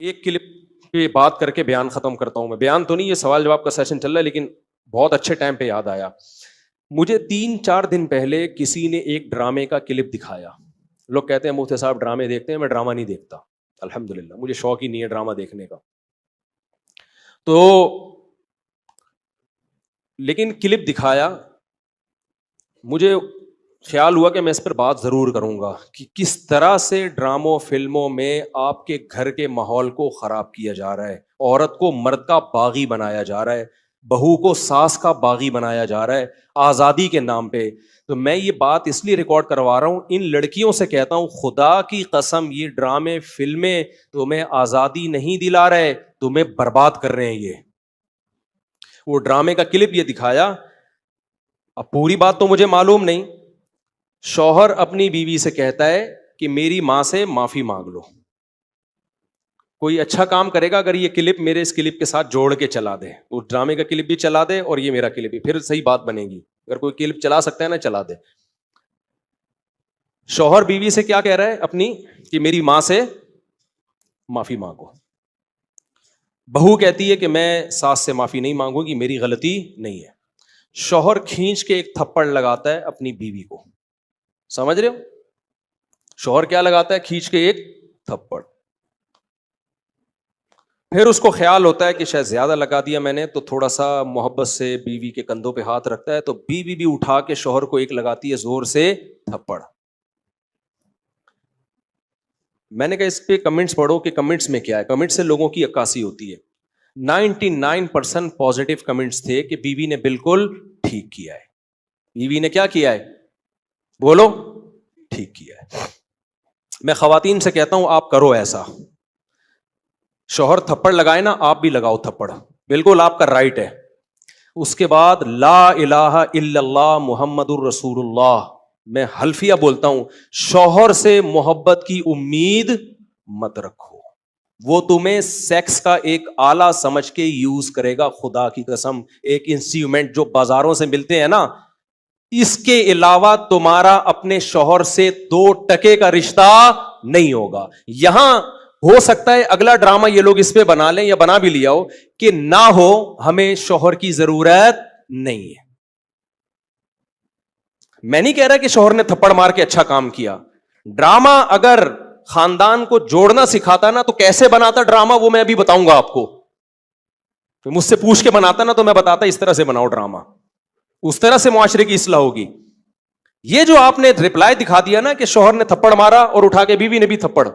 ایک کلپ پہ بات کر کے بیان ختم کرتا ہوں. میں بیان تو نہیں, یہ سوال جواب کا سیشن چل رہا ہے, لیکن بہت اچھے ٹائم پہ یاد آیا مجھے. 3-4 دن پہلے کسی نے ایک ڈرامے کا کلپ دکھایا. لوگ کہتے ہیں مفتی صاحب ڈرامے دیکھتے ہیں, میں ڈرامہ نہیں دیکھتا الحمدللہ, مجھے شوق ہی نہیں ہے ڈرامہ دیکھنے کا. تو لیکن کلپ دکھایا, مجھے خیال ہوا کہ میں اس پر بات ضرور کروں گا کہ کس طرح سے ڈراموں فلموں میں آپ کے گھر کے ماحول کو خراب کیا جا رہا ہے, عورت کو مرد کا باغی بنایا جا رہا ہے, بہو کو ساس کا باغی بنایا جا رہا ہے آزادی کے نام پہ. تو میں یہ بات اس لیے ریکارڈ کروا رہا ہوں, ان لڑکیوں سے کہتا ہوں خدا کی قسم یہ ڈرامے فلمیں تمہیں آزادی نہیں دلا رہے, تمہیں برباد کر رہے ہیں. یہ وہ ڈرامے کا کلپ یہ دکھایا, اب پوری بات تو مجھے معلوم نہیں. شوہر اپنی بیوی سے کہتا ہے کہ میری ماں سے معافی مانگ لو. کوئی اچھا کام کرے گا اگر یہ کلپ میرے اس کلپ کے ساتھ جوڑ کے چلا دے, اس ڈرامے کا کلپ بھی چلا دے اور یہ میرا کلپ بھی, پھر صحیح بات بنے گی. اگر کوئی کلپ چلا سکتا ہے نا چلا دے. شوہر بیوی سے کیا کہہ رہا ہے اپنی, کہ میری ماں سے معافی مانگو. بہو کہتی ہے کہ میں ساس سے معافی نہیں مانگوں گی, میری غلطی نہیں ہے. شوہر کھینچ کے ایک تھپڑ لگاتا ہے اپنی بیوی کو. سمجھ رہے ہو, شوہر کیا لگاتا ہے, کھینچ کے ایک تھپڑ. پھر اس کو خیال ہوتا ہے کہ شاید زیادہ لگا دیا میں نے, تو تھوڑا سا محبت سے بیوی کے کندھوں پہ ہاتھ رکھتا ہے, تو بیوی بھی اٹھا کے شوہر کو ایک لگاتی ہے زور سے تھپڑ. میں نے کہا اس پہ کمنٹس پڑھو کہ کمنٹس میں کیا ہے. کمنٹ سے لوگوں کی عکاسی ہوتی ہے. 99% پازیٹیو کمنٹس تھے کہ بیوی نے بالکل ٹھیک کیا ہے. بیوی نے کیا کیا ہے, بولو, ٹھیک کیا ہے. میں خواتین سے کہتا ہوں آپ کرو ایسا, شوہر تھپڑ لگائے نا آپ بھی لگاؤ تھپڑ, بالکل آپ کا رائٹ ہے. اس کے بعد لا الہ الا اللہ محمد الرسول اللہ, میں حلفیہ بولتا ہوں, شوہر سے محبت کی امید مت رکھو, وہ تمہیں سیکس کا ایک آلہ سمجھ کے یوز کرے گا. خدا کی قسم, ایک انسٹرومنٹ جو بازاروں سے ملتے ہیں نا, اس کے علاوہ تمہارا اپنے شوہر سے 2% کا رشتہ نہیں ہوگا. یہاں ہو سکتا ہے اگلا ڈرامہ یہ لوگ اس پہ بنا لیں یا بنا بھی لیا ہو کہ نہ ہو, ہمیں شوہر کی ضرورت نہیں ہے. میں نہیں کہہ رہا کہ شوہر نے تھپڑ مار کے اچھا کام کیا. ڈرامہ اگر خاندان کو جوڑنا سکھاتا نا تو کیسے بناتا ڈرامہ, وہ میں ابھی بتاؤں گا آپ کو. مجھ سے پوچھ کے بناتا نا تو میں بتاتا اس طرح سے بناؤ ڈرامہ, اس طرح سے معاشرے کی اصلاح ہوگی. یہ جو آپ نے رپلائی دکھا دیا نا کہ شوہر نے تھپڑ مارا اور اٹھا کے بیوی نے بھی تھپڑ,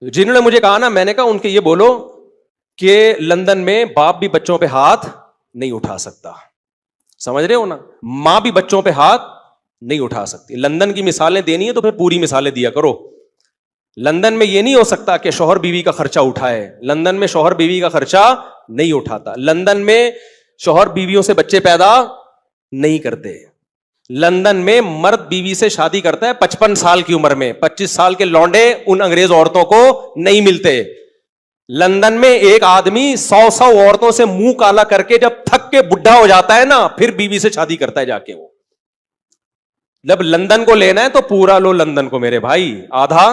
جنہوں نے مجھے کہا نا, میں نے کہا ان کے یہ بولو کہ لندن میں باپ بھی بچوں پہ ہاتھ نہیں اٹھا سکتا. سمجھ رہے ہو نا, ماں بھی بچوں پہ ہاتھ نہیں اٹھا سکتی. لندن کی مثالیں دینی ہے تو پھر پوری مثالیں دیا کرو. لندن میں یہ نہیں ہو سکتا کہ شوہر بیوی کا خرچہ اٹھائے. لندن میں شوہر بیوی کا خرچہ نہیں اٹھاتا. لندن میں شوہر بیویوں سے بچے پیدا نہیں کرتے. لندن میں مرد بیوی سے شادی کرتا ہے 55 سال کی عمر میں. 25 سال کے لونڈے ان انگریز عورتوں کو نہیں ملتے. لندن میں ایک آدمی 100 عورتوں سے منہ کالا کر کے جب تھک کے بڈھا ہو جاتا ہے نا, پھر بیوی سے شادی کرتا ہے جا کے. وہ جب لندن کو لینا ہے تو پورا لو لندن کو میرے بھائی, آدھا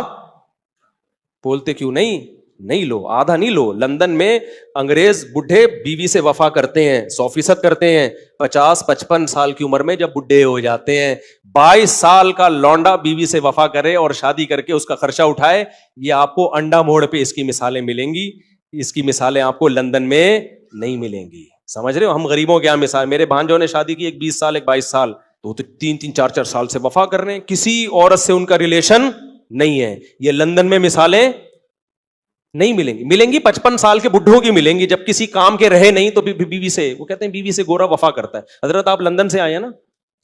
بولتے کیوں نہیں لو, آدھا نہیں لو. لندن میں انگریز بڈھے بیوی سے وفا کرتے ہیں, 100% کرتے ہیں. 50-55 سال کی عمر میں جب بڈھے ہو جاتے ہیں, 22 سال کا لونڈا بیوی سے وفا کرے اور شادی کر کے اس کا خرچہ اٹھائے. یہ آپ کو انڈا موڑ پہ اس کی مثالیں ملیں گی, اس کی مثالیں آپ کو لندن میں نہیں ملیں گی. سمجھ رہے ہو, ہم غریبوں کے یہاں مثال, میرے بھانجوں نے شادی کی, ایک 20 سال ایک 22 سال, تو 3-4 سال سے وفا کر رہے ہیں, کسی عورت سے ان کا ریلیشن نہیں ہے. یہ لندن میں مثالیں نہیں ملیں گی. ملیں گی 55 سال کے بڈھوں کی ملیں گی, جب کسی کام کے رہے نہیں تو بیوی سے, وہ کہتے ہیں بیوی سے گورا وفا کرتا ہے. حضرت آپ لندن سے آئے ہیں نا,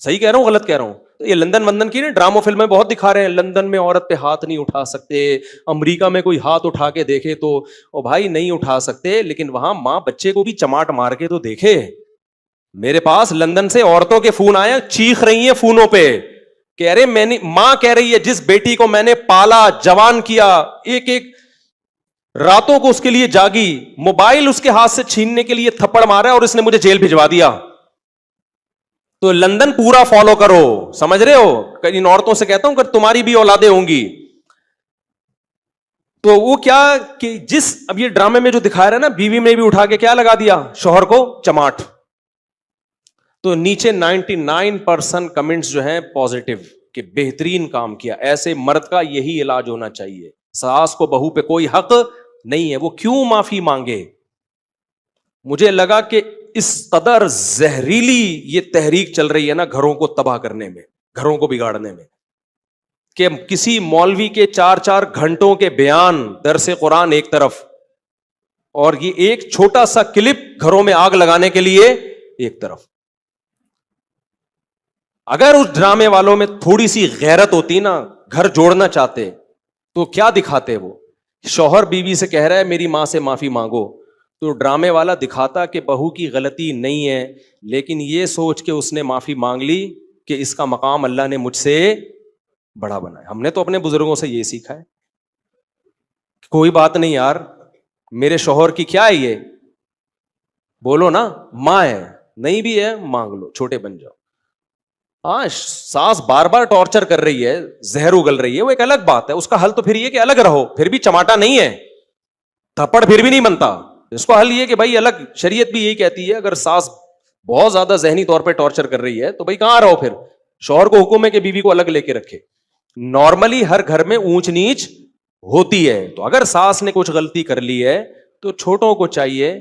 صحیح کہہ رہا ہوں غلط کہہ رہا ہوں؟ یہ لندن کی نا ڈراموں فلمیں بہت دکھا رہے ہیں, لندن میں عورت پہ ہاتھ نہیں اٹھا سکتے. امریکہ میں کوئی ہاتھ اٹھا کے دیکھے تو او بھائی نہیں اٹھا سکتے, لیکن وہاں ماں بچے کو بھی چماٹ مار کے تو دیکھے. میرے پاس لندن سے عورتوں کے فون آئے, چیخ رہی ہیں فونوں پہ, کہہ رہے میں نے, ماں کہہ رہی ہے جس بیٹی کو میں نے پالا جوان کیا, ایک راتوں کو اس کے لیے جاگی, موبائل اس کے ہاتھ سے چھیننے کے لیے تھپڑ مارا اور اس نے مجھے جیل بھجوا دیا. تو لندن پورا فالو کرو. سمجھ رہے ہو, ان عورتوں سے کہتا ہوں کہ تمہاری بھی اولادیں ہوں گی, تو وہ کیا کہ جس اب یہ ڈرامے میں جو دکھا رہا ہے نا، بیوی میں بھی اٹھا کے کیا لگا دیا، شوہر کو چماٹ. تو نیچے 99% کمنٹس جو ہیں پازیٹیو کہ بہترین کام کیا. ایسے مرد کا یہی علاج ہونا چاہیے. ساس کو بہو پہ کوئی حق نہیں ہے، وہ کیوں معافی مانگے. مجھے لگا کہ اس قدر زہریلی یہ تحریک چل رہی ہے نا گھروں کو تباہ کرنے میں، گھروں کو بگاڑنے میں، کہ کسی مولوی کے 4 گھنٹوں کے بیان، درس قرآن ایک طرف، اور یہ ایک چھوٹا سا کلپ گھروں میں آگ لگانے کے لیے ایک طرف. اگر اس ڈرامے والوں میں تھوڑی سی غیرت ہوتی نا، گھر جوڑنا چاہتے، تو کیا دکھاتے؟ وہ شوہر بیوی سے کہہ رہا ہے میری ماں سے معافی مانگو، تو ڈرامے والا دکھاتا کہ بہو کی غلطی نہیں ہے، لیکن یہ سوچ کے اس نے معافی مانگ لی کہ اس کا مقام اللہ نے مجھ سے بڑا بنایا. ہم نے تو اپنے بزرگوں سے یہ سیکھا ہے، کوئی بات نہیں یار، میرے شوہر کی کیا ہے، یہ بولو نا، ماں ہے، نہیں بھی ہے مانگ لو، چھوٹے بن جاؤ. ہاں ساس بار بار ٹارچر کر رہی ہے، زہر اگل رہی ہے، وہ ایک الگ بات ہے. اس کا حل تو پھر یہ کہ الگ رہو، پھر بھی چماٹا نہیں ہے، تھپڑ پھر بھی نہیں بنتا. اس کو حل یہ کہ بھائی الگ، شریعت بھی یہی کہتی ہے اگر ساس بہت زیادہ ذہنی طور پہ ٹارچر کر رہی ہے تو بھائی کہاں رہو، پھر شوہر کو حکم ہے کہ بیوی کو الگ لے کے رکھے. نارملی ہر گھر میں اونچ نیچ ہوتی ہے، تو اگر ساس نے کچھ غلطی کر لی ہے تو چھوٹوں کو چاہیے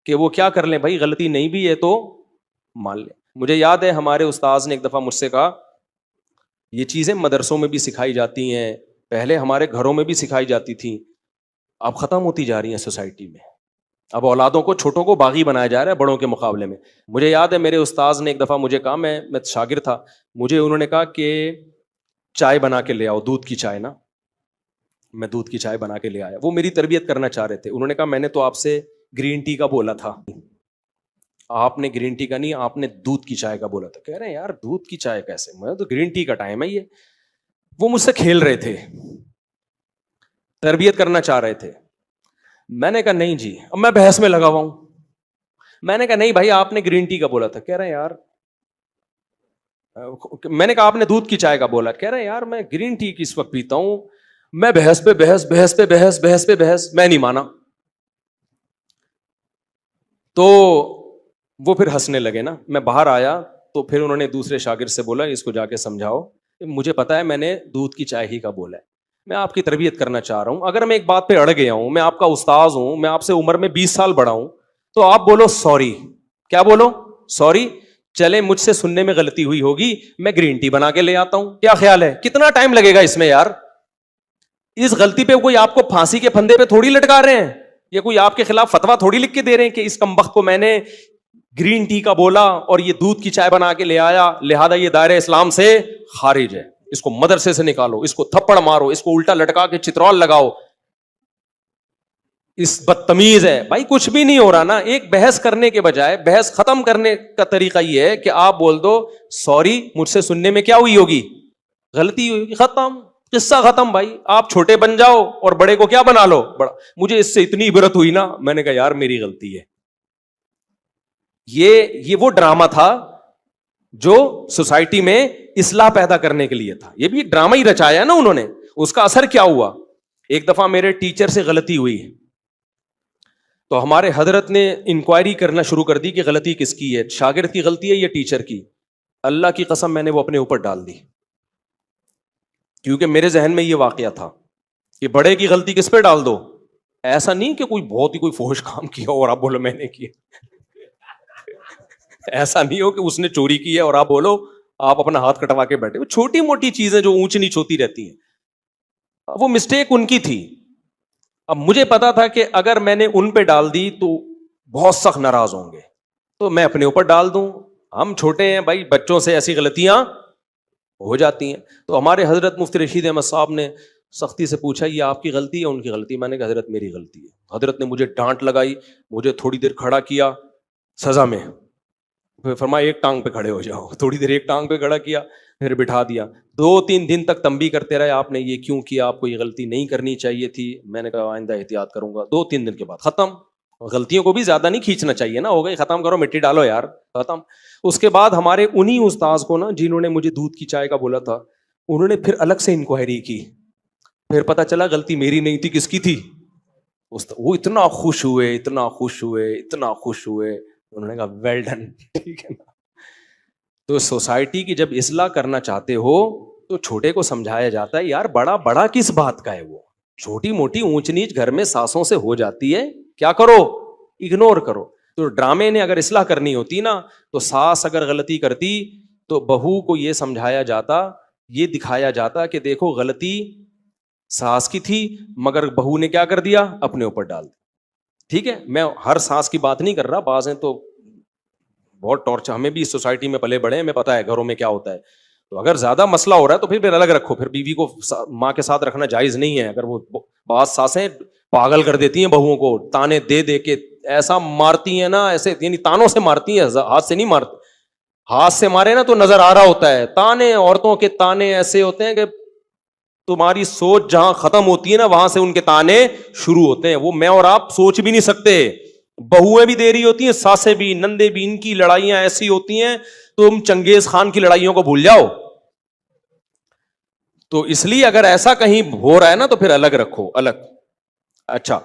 کہ وہ کیا کر لیں، بھائی غلطی نہیں بھی ہے تو مان لیں. مجھے یاد ہے ہمارے استاذ نے ایک دفعہ مجھ سے کہا، یہ چیزیں مدرسوں میں بھی سکھائی جاتی ہیں، پہلے ہمارے گھروں میں بھی سکھائی جاتی تھیں، اب ختم ہوتی جا رہی ہیں سوسائٹی میں. اب اولادوں کو، چھوٹوں کو باغی بنایا جا رہا ہے بڑوں کے مقابلے میں. مجھے یاد ہے میرے استاذ نے ایک دفعہ مجھے کہا، میں شاگرد تھا، مجھے انہوں نے کہا کہ چائے بنا کے لے آؤ، دودھ کی چائے نا. میں دودھ کی چائے بنا کے لے آیا. وہ میری تربیت کرنا چاہ رہے تھے. انہوں نے کہا میں نے تو آپ سے گرین ٹی کا بولا تھا، آپ نے گرین ٹی کا نہیں، آپ نے دودھ کی چائے کا بولا تھا. کہہ رہے ہیں یار دودھ کی چائے کیسے، میں تو گرین ٹی کا ٹائم ہے یہ. وہ مجھ سے کھیل رہے تھے، تربیت کرنا چاہ رہے تھے. میں نے کہا نہیں جی، اب میں بحث میں لگا ہوا ہوں. میں نے کہا نہیں بھائی آپ نے گرین ٹی کا بولا تھا. کہہ رہے ہیں یار، میں نے کہا آپ نے دودھ کی چائے کا بولا. کہہ رہے ہیں یار میں گرین ٹی کس وقت پیتا ہوں، میں بحث پہ بحث، بحث پہ بحث، بحث پہ بحث، میں نہیں مانا. تو وہ پھر ہنسنے لگے نا. میں باہر آیا تو پھر انہوں نے دوسرے شاگرد سے بولا اس کو جا کے سمجھاؤ، مجھے پتا ہے میں نے دودھ کی چائے ہی کا بولا ہے، میں آپ کی تربیت کرنا چاہ رہا ہوں. اگر میں ایک بات پہ اڑ گیا ہوں، میں آپ کا استاذ ہوں، میں آپ سے عمر میں 20 سال بڑا ہوں، تو آپ بولو سوری. کیا بولو؟ سوری. چلے مجھ سے سننے میں غلطی ہوئی ہوگی، میں گرین ٹی بنا کے لے آتا ہوں. کیا خیال ہے؟ کتنا ٹائم لگے گا اس میں یار؟ اس غلطی پہ کوئی آپ کو پھانسی کے پھندے پہ تھوڑی لٹکا رہے ہیں، یا کوئی آپ کے خلاف فتوا تھوڑی لکھ کے دے رہے ہیں کہ اس کمبخت کو میں نے گرین ٹی کا بولا اور یہ دودھ کی چائے بنا کے لے آیا، لہذا یہ دائرہ اسلام سے خارج ہے، اس کو مدرسے سے نکالو، اس کو تھپڑ مارو، اس کو الٹا لٹکا کے چترول لگاؤ، اس بدتمیز ہے. بھائی کچھ بھی نہیں ہو رہا نا. ایک بحث کرنے کے بجائے بحث ختم کرنے کا طریقہ یہ ہے کہ آپ بول دو سوری، مجھ سے سننے میں کیا ہوئی ہوگی، غلطی ہوئی ہوگی، ختم، قصہ ختم. بھائی آپ چھوٹے بن جاؤ اور بڑے کو کیا بنا لو بڑا. مجھے اس سے اتنی عبرت ہوئی نا، میں نے کہا یار میری غلطی ہے. یہ وہ ڈرامہ تھا جو سوسائٹی میں اصلاح پیدا کرنے کے لیے تھا. یہ بھی ایک ڈرامہ ہی رچایا نا انہوں نے. اس کا اثر کیا ہوا؟ ایک دفعہ میرے ٹیچر سے غلطی ہوئی تو ہمارے حضرت نے انکوائری کرنا شروع کر دی کہ غلطی کس کی ہے، شاگرد کی غلطی ہے یا ٹیچر کی. اللہ کی قسم میں نے وہ اپنے اوپر ڈال دی، کیونکہ میرے ذہن میں یہ واقعہ تھا کہ بڑے کی غلطی کس پہ ڈال دو. ایسا نہیں کہ کوئی بہت ہی کوئی فحش کام کیا اور آپ بولو میں نے کیا. ایسا نہیں ہو کہ اس نے چوری کی ہے اور آپ بولو آپ اپنا ہاتھ کٹوا کے بیٹھے. وہ چھوٹی موٹی چیزیں جو اونچ نیچ ہوتی رہتی ہیں، وہ مسٹیک ان کی تھی. اب مجھے پتا تھا کہ اگر میں نے ان پہ ڈال دی تو بہت سخت ناراض ہوں گے، تو میں اپنے اوپر ڈال دوں. ہم چھوٹے ہیں بھائی، بچوں سے ایسی غلطیاں ہو جاتی ہیں. تو ہمارے حضرت مفتی رشید احمد صاحب نے سختی سے پوچھا یہ آپ کی غلطی ہے ان کی غلطی؟ میں نے کہا حضرت میری غلطی ہے. حضرت نے مجھے ڈانٹ لگائی، مجھے تھوڑی دیر کھڑا کیا سزا میں، پھر فرمایا ایک ٹانگ پہ کھڑے ہو جاؤ. تھوڑی دیر ایک ٹانگ پہ کھڑا کیا، پھر بٹھا دیا. 2-3 دن تک تنبیہ کرتے رہے آپ نے یہ کیوں کیا، آپ کو یہ غلطی نہیں کرنی چاہیے تھی. میں نے کہا آئندہ احتیاط کروں گا. 2-3 دن کے بعد ختم. غلطیوں کو بھی زیادہ نہیں کھینچنا چاہیے نا، ہو گئی ختم کرو، مٹی ڈالو یار، ختم. اس کے بعد ہمارے انہی استاذ کو نا، جنہوں نے مجھے دودھ کی چائے کا بولا تھا، انہوں نے پھر الگ سے انکوائری کی. پھر پتا چلا غلطی میری نہیں تھی, کس کی تھی؟ وہ اتنا خوش ہوئے, اتنا خوش ہوئے, اتنا خوش ہوئے, انہوں نے کہا ویل ڈن. ٹھیک ہے نا. تو سوسائٹی کی جب اصلاح کرنا چاہتے ہو تو چھوٹے کو سمجھایا جاتا ہے یار بڑا بڑا کس بات کا ہے, وہ چھوٹی موٹی اونچ نیچ گھر میں ساسوں سے ہو جاتی ہے, کیا کرو, اگنور کرو. تو ڈرامے نے اگر اصلاح کرنی ہوتی نا, تو ساس اگر غلطی کرتی تو بہو کو یہ سمجھایا جاتا, یہ دکھایا جاتا کہ دیکھو غلطی ساس کی تھی مگر بہو نے کیا کر دیا, اپنے اوپر ڈال دیا. ٹھیک ہے, میں ہر ساس کی بات نہیں کر رہا, بعض ہیں تو بہت ٹارچر, ہمیں بھی اس سوسائٹی میں پلے بڑے ہیں, ہمیں پتا ہے گھروں میں کیا ہوتا ہے. تو اگر زیادہ مسئلہ ہو رہا ہے تو پھر الگ رکھو, پھر بیوی کو ماں کے ساتھ رکھنا جائز نہیں ہے. اگر وہ بعض ساسیں پاگل کر دیتی ہیں بہوؤں کو, تانے دے دے کے ایسا مارتی ہیں نا, ایسے یعنی تانوں سے مارتی ہیں, ہاتھ سے نہیں مارتی. ہاتھ سے مارے نا تو نظر آ رہا ہوتا ہے, تانے, عورتوں کے تانے ایسے ہوتے ہیں کہ تمہاری سوچ جہاں ختم ہوتی ہے نا وہاں سے ان کے تانے شروع ہوتے ہیں. وہ میں اور آپ سوچ بھی نہیں سکتے. بہویں بھی دے رہی ہوتی ہیں, ساسیں بھی, نندے بھی, ان کی لڑائیاں ایسی ہوتی ہیں تم چنگیز خان کی لڑائیوں کو بھول جاؤ. تو اس لیے اگر ایسا کہیں ہو رہا ہے نا تو پھر الگ رکھو, الگ. اچھا,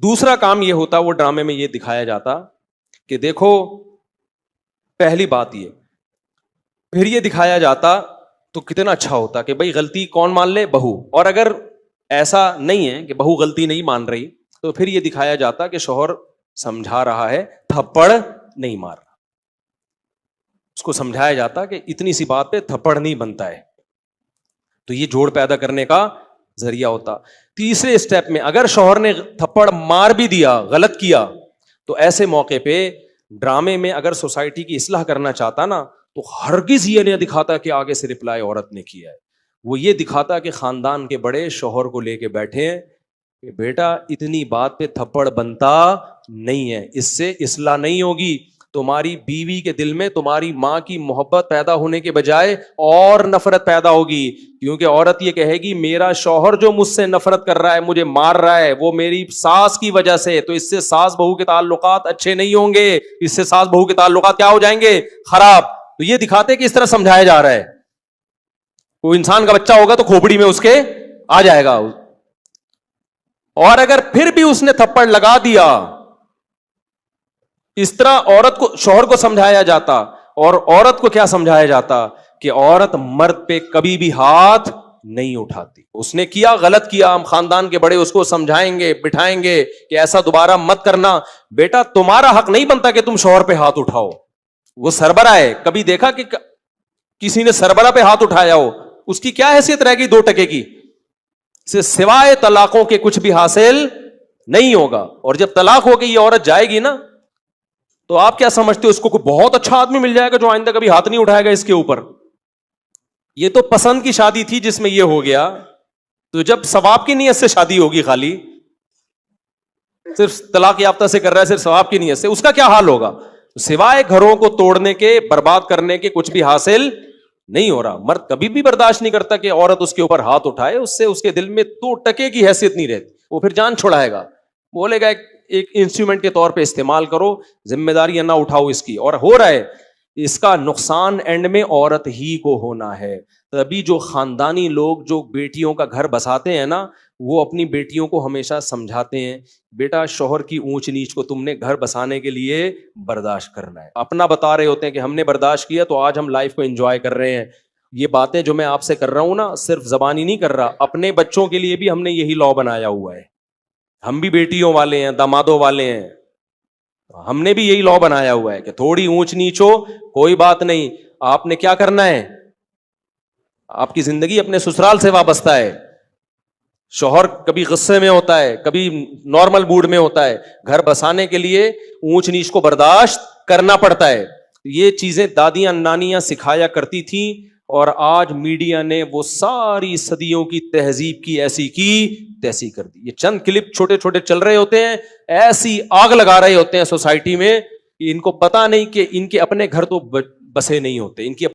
دوسرا کام یہ ہوتا, وہ ڈرامے میں یہ دکھایا جاتا کہ دیکھو پہلی بات یہ, پھر یہ دکھایا جاتا تو کتنا اچھا ہوتا کہ بھائی غلطی کون مان لے, بہو. اور اگر ایسا نہیں ہے کہ بہو غلطی نہیں مان رہی تو پھر یہ دکھایا جاتا کہ شوہر سمجھا رہا ہے, تھپڑ نہیں مار رہا. اس کو سمجھایا جاتا کہ اتنی سی بات پہ تھپڑ نہیں بنتا ہے. تو یہ جوڑ پیدا کرنے کا ذریعہ ہوتا. تیسرے اسٹیپ میں اگر شوہر نے تھپڑ مار بھی دیا, غلط کیا, تو ایسے موقع پہ ڈرامے میں اگر سوسائٹی کی اصلاح کرنا چاہتا نا تو ہرگز یہ نہیں دکھاتا کہ آگے سے رپلائی عورت نے کیا ہے. وہ یہ دکھاتا کہ خاندان کے بڑے شوہر کو لے کے بیٹھے ہیں کہ بیٹا اتنی بات پہ تھپڑ بنتا نہیں ہے, اس سے اصلاح نہیں ہوگی. تمہاری بیوی کے دل میں تمہاری ماں کی محبت پیدا ہونے کے بجائے اور نفرت پیدا ہوگی, کیونکہ عورت یہ کہے گی میرا شوہر جو مجھ سے نفرت کر رہا ہے, مجھے مار رہا ہے, وہ میری ساس کی وجہ سے. تو اس سے ساس بہو کے تعلقات اچھے نہیں ہوں گے, اس سے ساس بہو کے تعلقات کیا ہو جائیں گے, خراب. تو یہ دکھاتے کہ اس طرح سمجھایا جا رہا ہے. کوئی انسان کا بچہ ہوگا تو کھوپڑی میں اس کے آ جائے گا. اور اگر پھر بھی اس نے تھپڑ لگا دیا, اس طرح عورت کو, شوہر کو سمجھایا جاتا. اور عورت کو کیا سمجھایا جاتا کہ عورت مرد پہ کبھی بھی ہاتھ نہیں اٹھاتی. اس نے کیا, غلط کیا, ہم خاندان کے بڑے اس کو سمجھائیں گے, بٹھائیں گے کہ ایسا دوبارہ مت کرنا. بیٹا تمہارا حق نہیں بنتا کہ تم شوہر پہ ہاتھ اٹھاؤ. وہ سربراہ ہے, کبھی دیکھا کہ کسی نے سربراہ پہ ہاتھ اٹھایا ہو؟ اس کی کیا حیثیت رہے گی 2 ٹکے کی؟ سوائے طلاقوں کے کچھ بھی حاصل نہیں ہوگا. اور جب طلاق ہو کے یہ عورت جائے گی نا تو آپ کیا سمجھتے ہو, اس کو کوئی بہت اچھا آدمی مل جائے گا جو آئندہ کبھی ہاتھ نہیں اٹھائے گا اس کے اوپر؟ یہ تو پسند کی شادی تھی جس میں یہ ہو گیا. تو جب ثواب کی نیت سے شادی ہوگی, خالی صرف طلاق یافتہ سے کر رہا ہے, صرف ثواب کی نیت سے, اس کا کیا حال ہوگا؟ سوائے گھروں کو توڑنے کے, برباد کرنے کے کچھ بھی حاصل نہیں ہو رہا. مرد کبھی بھی برداشت نہیں کرتا کہ عورت اس کے اوپر ہاتھ اٹھائے, اس سے اس کے دل میں 2 ٹکے کی حیثیت نہیں رہتی. وہ پھر جان چھڑائے گا, بولے گا ایک انسٹرومنٹ کے طور پہ استعمال کرو, ذمہ داریاں نہ اٹھاؤ اس کی. اور ہو رہا ہے, اس کا نقصان اینڈ میں عورت ہی کو ہونا ہے. تبھی جو خاندانی لوگ جو بیٹیوں کا گھر بساتے ہیں نا, وہ اپنی بیٹیوں کو ہمیشہ سمجھاتے ہیں بیٹا شوہر کی اونچ نیچ کو تم نے گھر بسانے کے لیے برداشت کرنا ہے. اپنا بتا رہے ہوتے ہیں کہ ہم نے برداشت کیا تو آج ہم لائف کو انجوائے کر رہے ہیں. یہ باتیں جو میں آپ سے کر رہا ہوں نا, صرف زبانی نہیں کر رہا, اپنے بچوں کے لیے بھی ہم نے یہی لا بنایا ہوا ہے. ہم بھی بیٹیوں والے ہیں, دامادوں والے ہیں, ہم نے بھی یہی لا بنایا ہوا ہے کہ تھوڑی اونچ نیچ ہو کوئی بات نہیں, آپ نے کیا کرنا ہے, آپ کی زندگی اپنے سسرال سے وابستہ ہے. شوہر کبھی غصے میں ہوتا ہے, کبھی نارمل موڈ میں ہوتا ہے, گھر بسانے کے لیے اونچ نیچ کو برداشت کرنا پڑتا ہے. یہ چیزیں دادیاں نانیاں سکھایا کرتی تھیں, اور آج میڈیا نے وہ ساری صدیوں کی تہذیب کی ایسی کی تیسی کر دی. یہ چند کلپ چھوٹے چھوٹے چل رہے ہوتے ہیں, ایسی آگ لگا رہے ہوتے ہیں سوسائٹی میں, ان کو پتا نہیں کہ ان کے اپنے گھر تو بسے نہیں ہوتے, ان کی